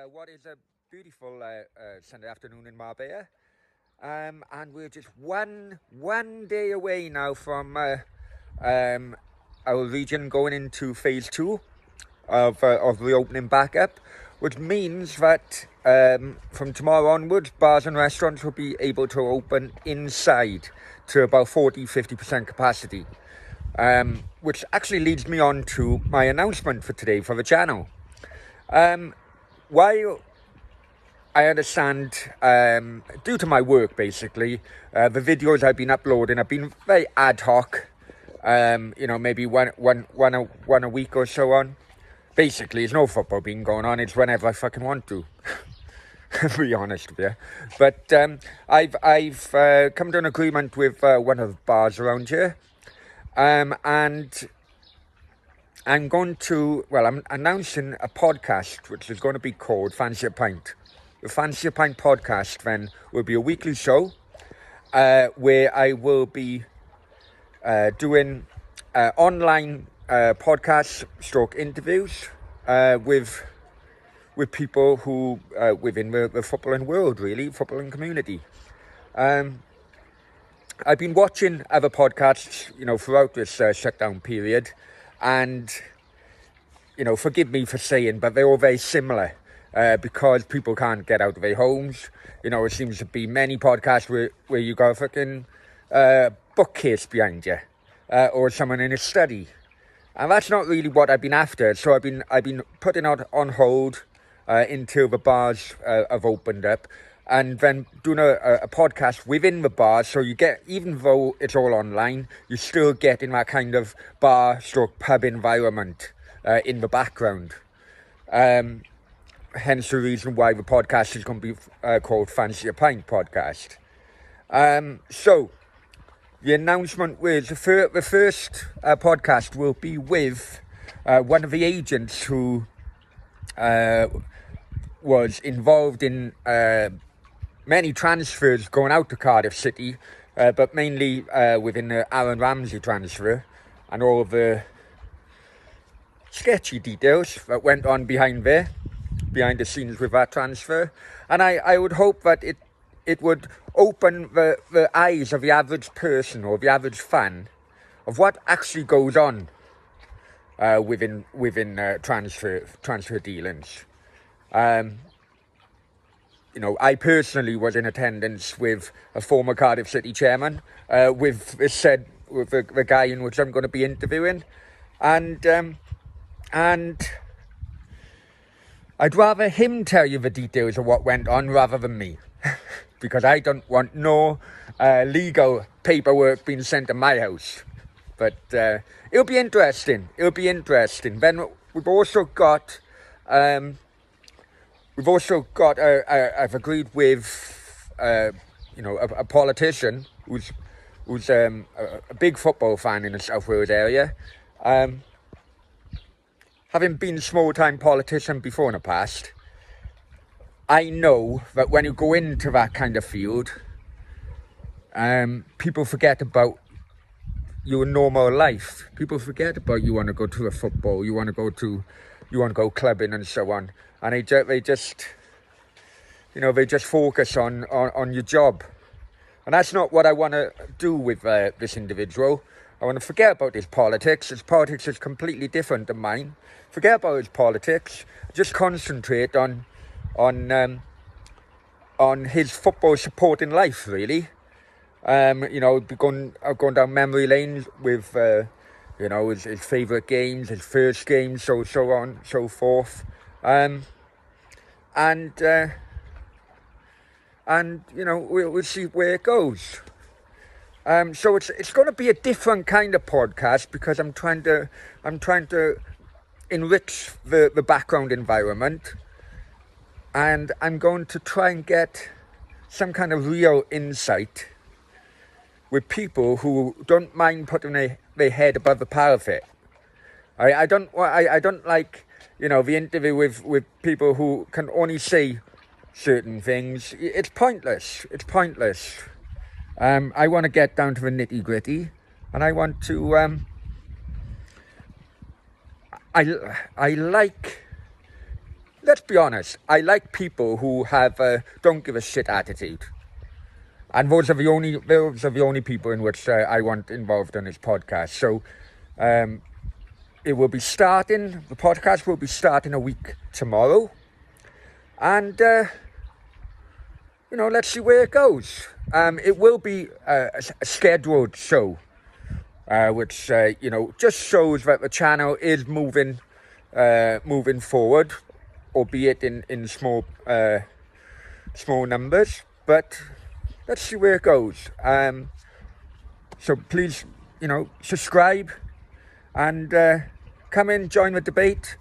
what is a beautiful Sunday afternoon in Marbella. And we're just one day away now from our region going into phase 2 of reopening back up, which means that from tomorrow onwards, bars and restaurants will be able to open inside to about 40-50% capacity. Which actually leads me on to my announcement for today for the channel. While I understand, due to my work basically, the videos I've been uploading have been very ad hoc, maybe one a week or so on. Basically, there's no football being going on, it's whenever I fucking want to, to be honest with you. But I've come to an agreement with one of the bars around here. And I'm announcing a podcast which is going to be called Fancy a Pint. The Fancy a Pint podcast then will be a weekly show where I will be doing online podcasts stroke interviews with people who within the footballing world, really, footballing community. I've been watching other podcasts, throughout this shutdown period, and, forgive me for saying, but they're all very similar because people can't get out of their homes. It seems to be many podcasts where you got a fucking bookcase behind you or someone in a study. And that's not really what I've been after. So I've been putting it on hold until the bars have opened up. And then doing a podcast within the bar, so you get, even though it's all online, you're still getting that kind of bar/pub environment in the background. Hence the reason why the podcast is going to be called Fancy a Pint Podcast. So the announcement was the first podcast will be with one of the agents who was involved in many transfers going out to Cardiff City, but mainly within the Aaron Ramsey transfer and all of the sketchy details that went on behind the scenes with that transfer. And I would hope that it would open the eyes of the average person or the average fan of what actually goes on within transfer dealings. I personally was in attendance with a former Cardiff City chairman, with the guy in which I'm going to be interviewing, and I'd rather him tell you the details of what went on rather than me, because I don't want no legal paperwork being sent to my house. But it'll be interesting. Then we've also got. I've agreed with, a politician who's a big football fan in the South Wales area. Having been a small-time politician before in the past, I know that when you go into that kind of field, people forget about your normal life. People forget about you want to go to a football, you want to go clubbing and so on. And they just focus on your job. And that's not what I want to do with this individual. I want to forget about his politics. His politics is completely different than mine. Forget about his politics. Just concentrate on his football supporting life, really. Going down memory lane with, his favourite games, his first games, so on, so forth. We'll see where it goes. So it's going to be a different kind of podcast because I'm trying to enrich the background environment, and I'm going to try and get some kind of real insight with people who don't mind putting their head above the parapet. I don't like, the interview with people who can only say certain things. It's pointless. I want to get down to the nitty gritty, and I want to. I like let's be honest, I like people who have a don't give a shit attitude. And those are the only people in which I want involved in this podcast. So the podcast will be starting a week tomorrow. And, let's see where it goes. It will be a scheduled show, which, just shows that the channel is moving forward, albeit in small numbers. But let's see where it goes. So please, subscribe and come in, join the debate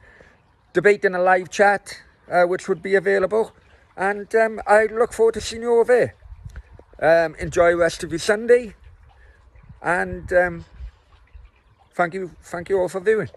in a live chat, which would be available. And I look forward to seeing you over there. Enjoy the rest of your Sunday. And thank you all for viewing.